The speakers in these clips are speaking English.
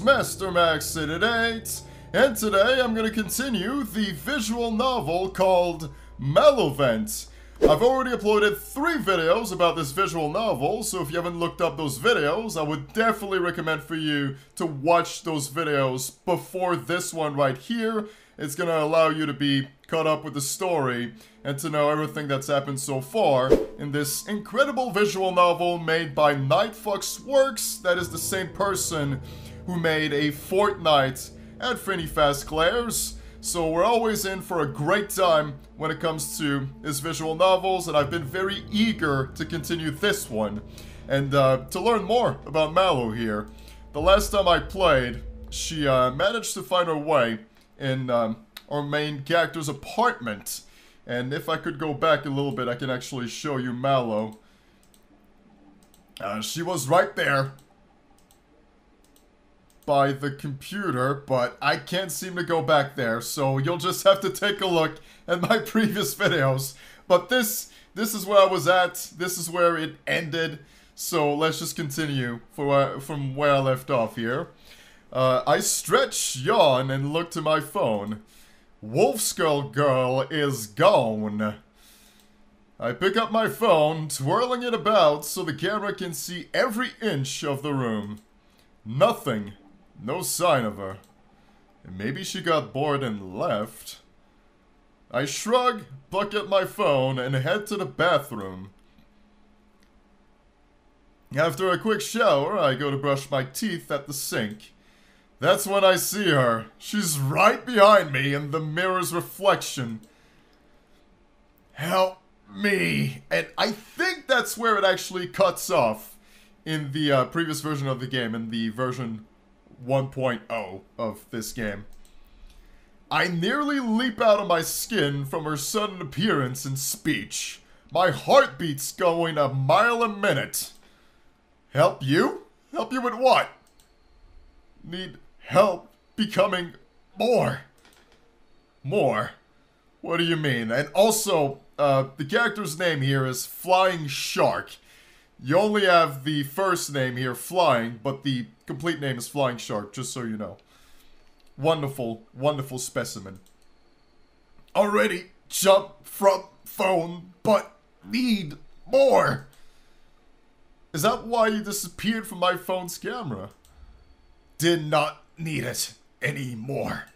Master Max88, and today I'm going to continue the visual novel called MalOvent. I've already uploaded 3 videos about this visual novel, so if you haven't looked up those videos, I would definitely recommend for you to watch those videos before this one right here. It's going to allow you to be caught up with the story and to know everything that's happened so far in this incredible visual novel made by Nightfox Works. That is the same person who made a Fortnite at fnaf Claire's. So we're always in for a great time when it comes to his visual novels, and I've been very eager to continue this one and to learn more about Mallow here. The last time I played, she managed to find her way in our main character's apartment. And if I could go back a little bit, I can actually show you Mallow. She was right there by the computer, but I can't seem to go back there, so you'll just have to take a look at my previous videos. But this is where I was at, this is where it ended, so let's just continue from where I left off here. I stretch, yawn, and look to my phone. Wolf Skull Girl is gone. I pick up my phone, twirling it about so the camera can see every inch of the room. Nothing. No sign of her. Maybe she got bored and left. I shrug, pluck at my phone, and head to the bathroom. After a quick shower, I go to brush my teeth at the sink. That's when I see her. She's right behind me in the mirror's reflection. Help me. And I think that's where it actually cuts off in the previous version of the game, in the version 1.0 of this game. I nearly leap out of my skin from her sudden appearance and speech. My heartbeat's going a mile a minute. Help you? Help you with what? Need help becoming more. More? What do you mean? And also, the character's name here is Flying Shark. You only have the first name here, Flying, but the complete name is Flying Shark, just so you know. Wonderful, wonderful specimen. Already jump from phone, but need more. Is that why you disappeared from my phone's camera? Did not need it anymore.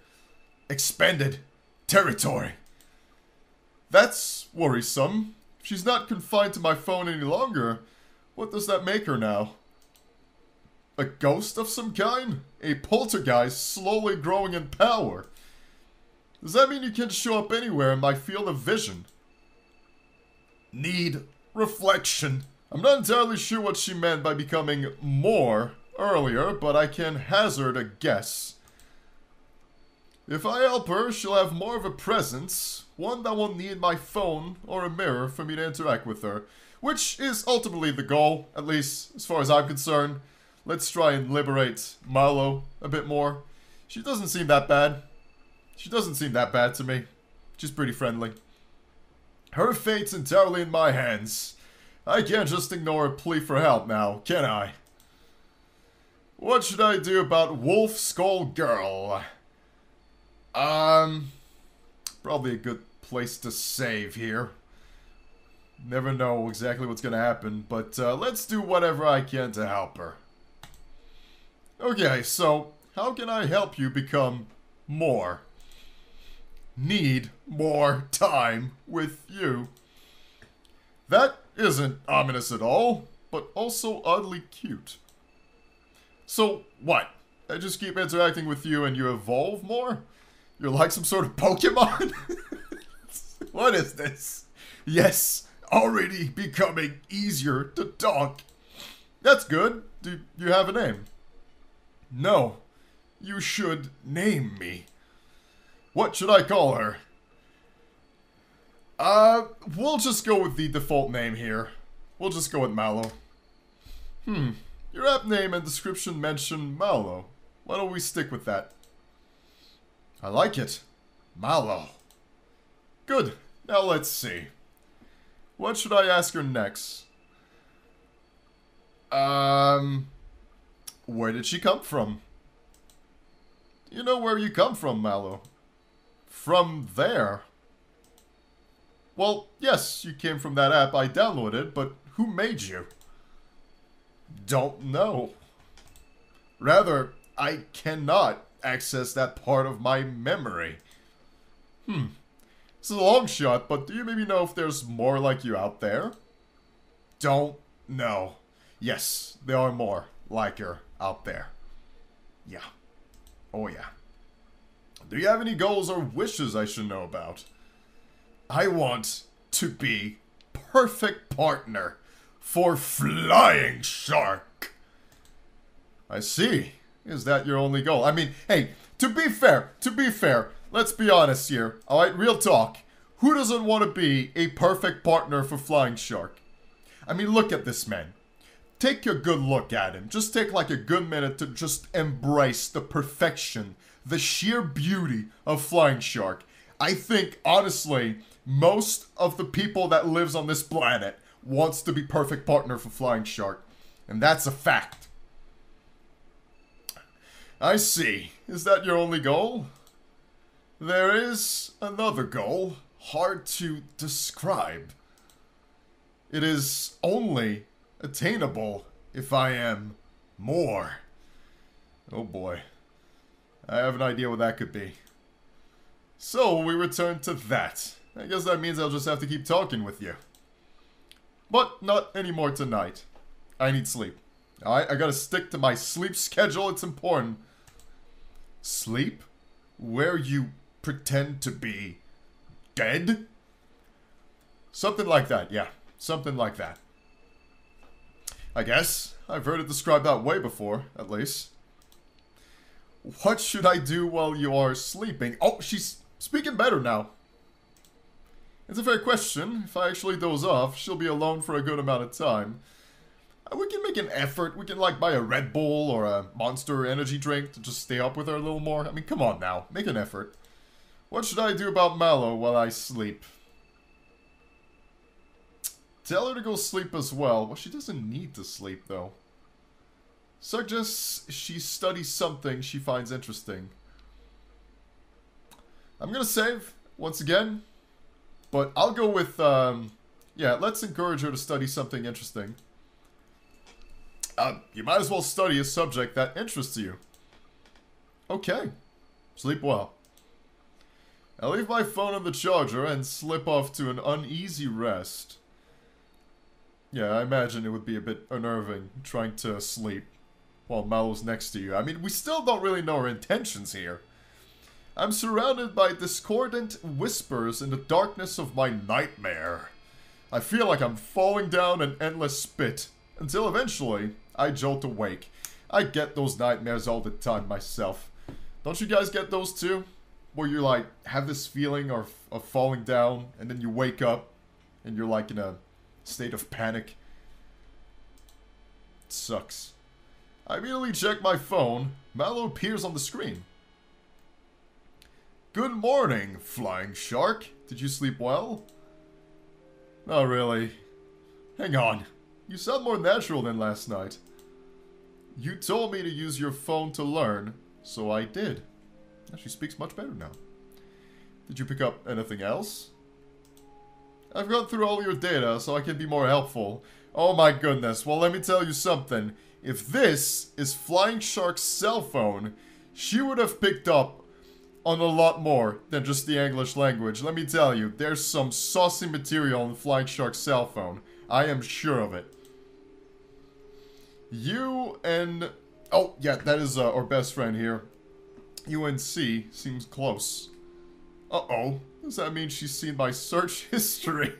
Expanded territory. That's worrisome. She's not confined to my phone any longer. What does that make her now? A ghost of some kind? A poltergeist slowly growing in power? Does that mean you can show up anywhere in my field of vision? Need reflection. I'm not entirely sure what she meant by becoming more earlier, but I can hazard a guess. If I help her, she'll have more of a presence, one that won't need my phone or a mirror for me to interact with her, which is ultimately the goal, at least as far as I'm concerned. Let's try and liberate Mallow a bit more. She doesn't seem that bad. She doesn't seem that bad to me. She's pretty friendly. Her fate's entirely in my hands. I can't just ignore a plea for help now, can I? What should I do about Wolf Skull Girl? Probably a good place to save here. Never know exactly what's gonna happen, but let's do whatever I can to help her. Okay, so how can I help you become more? Need more time with you. That isn't ominous at all, but also oddly cute. So, what? I just keep interacting with you and you evolve more? You're like some sort of Pokemon? What is this? Yes, already becoming easier to talk. That's good. Do you have a name? No. You should name me. What should I call her? We'll just go with the default name here. We'll just go with Mallow. Your app name and description mention Mallow. Why don't we stick with that? I like it. Mallow. Good. Now let's see. What should I ask her next? Where did she come from? You know where you come from, Malo. From there. Well, yes, you came from that app I downloaded, but who made you? Don't know. Rather, I cannot access that part of my memory. It's a long shot, but do you maybe know if there's more like you out there? Don't know. Yes, there are more like her out there. Yeah. Oh yeah. Do you have any goals or wishes I should know about? I want to be perfect partner for Flying Shark. I see. Is that your only goal? I mean, hey, to be fair, let's be honest here. Alright, real talk. Who doesn't want to be a perfect partner for Flying Shark? I mean, look at this man. Take a good look at him. Just take like a good minute to just embrace the perfection, the sheer beauty of Flying Shark. I think, honestly, most of the people that lives on this planet wants to be perfect partner for Flying Shark. And that's a fact. I see. Is that your only goal? There is another goal, hard to describe. It is only attainable if I am more. Oh boy. I have an idea what that could be. So, we return to that. I guess that means I'll just have to keep talking with you. But not anymore tonight. I need sleep. Alright, I gotta stick to my sleep schedule, it's important. Sleep? Where you pretend to be dead? Something like that, yeah. Something like that. I guess. I've heard it described that way before, at least. What should I do while you are sleeping? Oh, she's speaking better now. It's a fair question. If I actually doze off, she'll be alone for a good amount of time. We can make an effort. We can, like, buy a Red Bull or a Monster energy drink to just stay up with her a little more. I mean, come on now. Make an effort. What should I do about Malo while I sleep? Tell her to go sleep as well. Well, she doesn't need to sleep, though. Suggests she studies something she finds interesting. I'm gonna save, once again. But I'll go with, yeah, let's encourage her to study something interesting. You might as well study a subject that interests you. Okay. Sleep well. I'll leave my phone on the charger and slip off to an uneasy rest. Yeah, I imagine it would be a bit unnerving trying to sleep while Malo's next to you. I mean, we still don't really know her intentions here. I'm surrounded by discordant whispers in the darkness of my nightmare. I feel like I'm falling down an endless pit, until eventually I jolt awake. I get those nightmares all the time myself. Don't you guys get those too? Where you like have this feeling of falling down and then you wake up and you're like in a state of panic. It sucks. I immediately check my phone. Malo appears on the screen. Good morning, Flying Shark. Did you sleep well? Not really. Hang on. You sound more natural than last night. You told me to use your phone to learn, so I did. She speaks much better now. Did you pick up anything else? I've gone through all your data, so I can be more helpful. Oh my goodness, well let me tell you something. If this is Flying Shark's cell phone, she would have picked up on a lot more than just the English language. Let me tell you, there's some saucy material on Flying Shark's cell phone. I am sure of it. You and... oh, yeah, that is our best friend here. UNC seems close. Uh-oh. Does that mean she's seen my search history?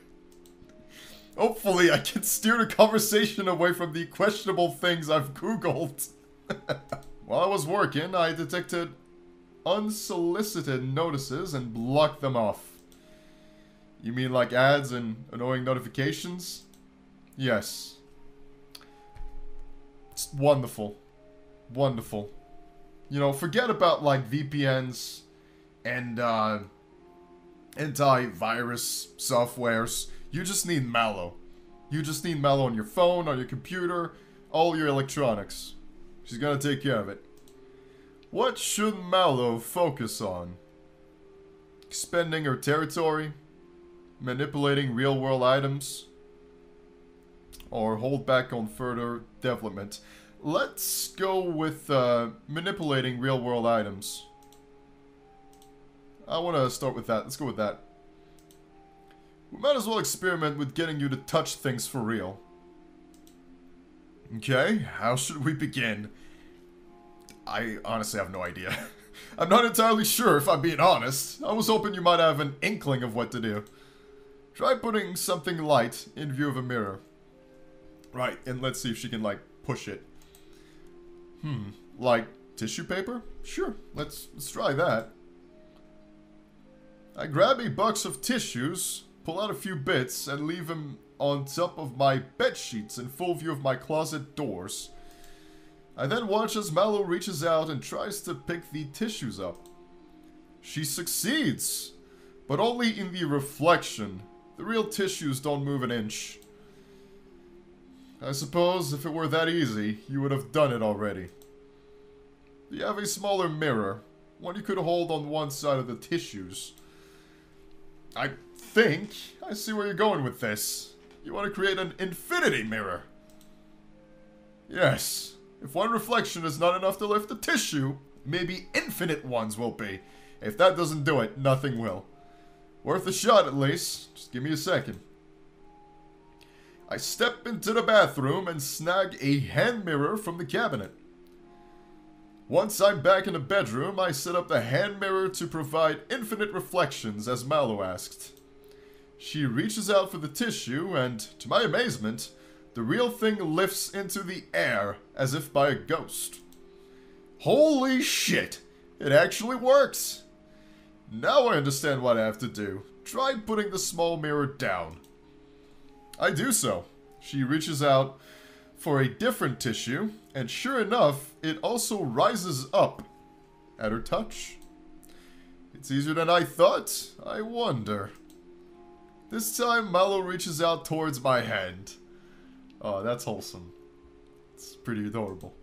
Hopefully I can steer the conversation away from the questionable things I've Googled. While I was working, I detected unsolicited notices and blocked them off. You mean like ads and annoying notifications? Yes. It's wonderful. Wonderful. You know, forget about like VPNs and antivirus softwares. You just need Malo. You just need Malo on your phone, on your computer, all your electronics. She's gonna take care of it. What should Malo focus on? Expanding her territory? Manipulating real-world items? Or hold back on further development? Let's go with manipulating real-world items. I want to start with that. Let's go with that. We might as well experiment with getting you to touch things for real. Okay, how should we begin? I honestly have no idea. I'm not entirely sure, if I'm being honest. I was hoping you might have an inkling of what to do. Try putting something light in view of a mirror. Right, and let's see if she can, like, push it. Like tissue paper? Sure, let's try that. I grab a box of tissues, pull out a few bits, and leave them on top of my bed sheets in full view of my closet doors. I then watch as Malo reaches out and tries to pick the tissues up. She succeeds, but only in the reflection. The real tissues don't move an inch. I suppose if it were that easy, you would have done it already. You have a smaller mirror, one you could hold on one side of the tissues. I think I see where you're going with this. You want to create an infinity mirror. Yes. If one reflection is not enough to lift the tissue, maybe infinite ones will be. If that doesn't do it, nothing will. Worth a shot at least. Just give me a second. I step into the bathroom and snag a hand mirror from the cabinet. Once I'm back in the bedroom, I set up the hand mirror to provide infinite reflections, as Malo asked. She reaches out for the tissue, and, to my amazement, the real thing lifts into the air, as if by a ghost. Holy shit! It actually works! Now I understand what I have to do. Try putting the small mirror down. I do so. She reaches out for a different tissue, and sure enough, it also rises up at her touch. It's easier than I thought. I wonder. This time, Malo reaches out towards my hand. Oh, that's wholesome. It's pretty adorable.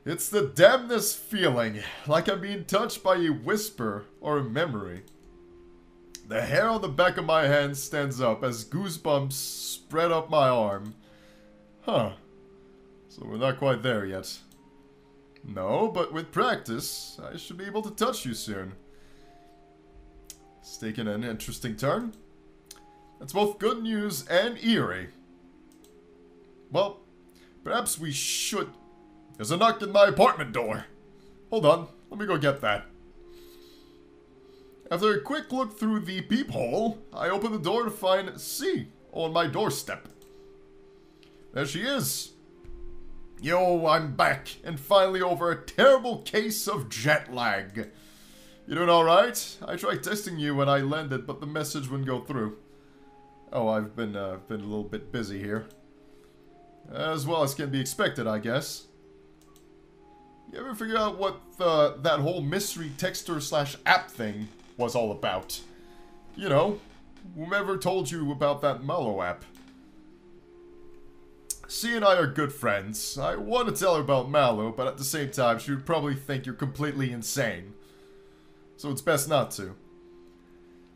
It's the damnness feeling, like I'm being touched by a whisper or a memory. The hair on the back of my hand stands up as goosebumps spread up my arm. Huh. So we're not quite there yet. No, but with practice, I should be able to touch you soon. It's taken an interesting turn. That's both good news and eerie. Well, perhaps we should... There's a knock at my apartment door. Hold on, let me go get that. After a quick look through the peephole, I open the door to find C on my doorstep. There she is. Yo, I'm back, and finally over a terrible case of jet lag. You doing alright? I tried texting you when I landed, but the message wouldn't go through. Oh, I've been a little bit busy here. As well as can be expected, I guess. You ever figure out what that whole mystery texter / app thing was all about? You know, whomever told you about that Malo app. C and I are good friends. I want to tell her about Malo, but at the same time, she would probably think you're completely insane. So it's best not to.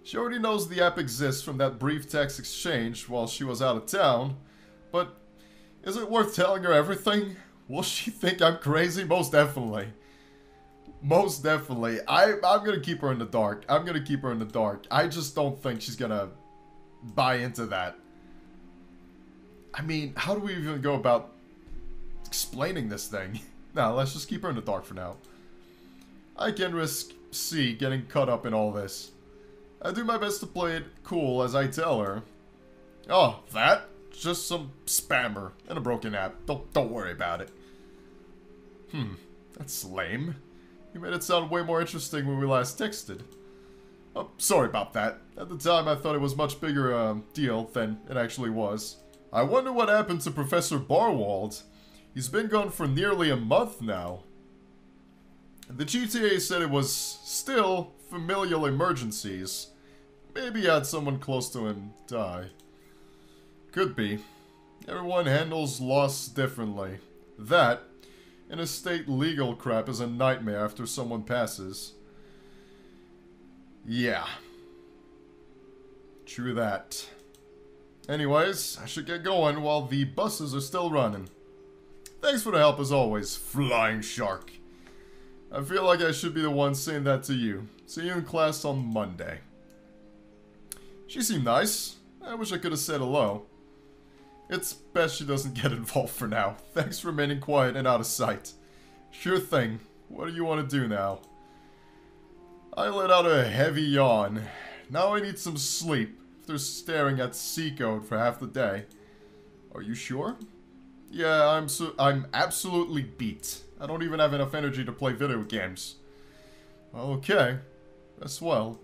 She already knows the app exists from that brief text exchange while she was out of town, but is it worth telling her everything? Will she think I'm crazy? Most definitely. Most definitely. I'm gonna keep her in the dark. I'm gonna keep her in the dark. I just don't think she's gonna buy into that. I mean, how do we even go about explaining this thing? No, let's just keep her in the dark for now. I can risk C getting caught up in all this. I do my best to play it cool as I tell her. Oh, that? Just some spammer and a broken app. Don't worry about it. That's lame. You made it sound way more interesting when we last texted. Oh, sorry about that. At the time, I thought it was much bigger deal than it actually was. I wonder what happened to Professor Barwald. He's been gone for nearly a month now. The GTA said it was still familial emergencies. Maybe he had someone close to him die. Could be. Everyone handles loss differently. That, Interstate legal crap is a nightmare after someone passes. Yeah. True that. Anyways, I should get going while the buses are still running. Thanks for the help as always, Flying Shark. I feel like I should be the one saying that to you. See you in class on Monday. She seemed nice. I wish I could have said hello. It's best she doesn't get involved for now. Thanks for remaining quiet and out of sight. Sure thing. What do you want to do now? I let out a heavy yawn. Now I need some sleep after staring at C code for half the day. Are you sure? Yeah, I'm absolutely beat. I don't even have enough energy to play video games. Okay. As well.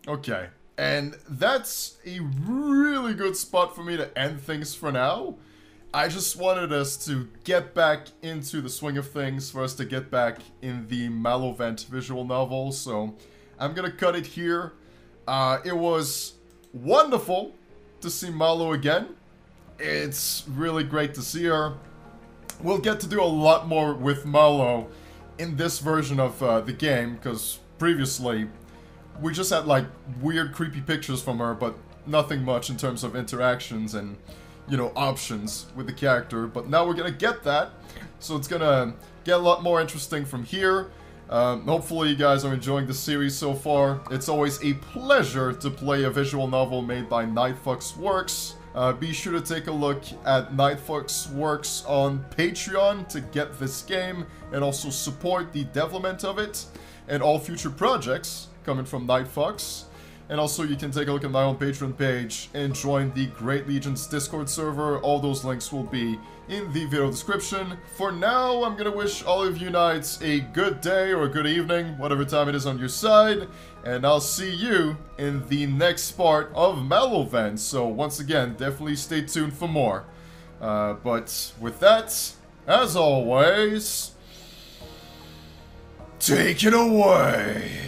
Okay. And that's a really good spot for me to end things for now. I just wanted us to get back into the swing of things, for us to get back in the MalOvent visual novel, so I'm gonna cut it here. It was wonderful to see Malo again. It's really great to see her. We'll get to do a lot more with Malo in this version of the game, because previously we just had like weird creepy pictures from her, but nothing much in terms of interactions and, you know, options with the character. But now we're gonna get that, so it's gonna get a lot more interesting from here. Hopefully you guys are enjoying the series so far. It's always a pleasure to play a visual novel made by Nightfox Works. Be sure to take a look at Nightfox Works on Patreon to get this game and also support the development of it and all future projects coming from Nightfox. And also you can take a look at my own Patreon page and join the Great Legion's Discord server. All those links will be in the video description. For now, I'm gonna wish all of you knights a good day or a good evening, whatever time it is on your side. And I'll see you in the next part of MalOvent. So once again, definitely stay tuned for more. But with that, as always, take it away.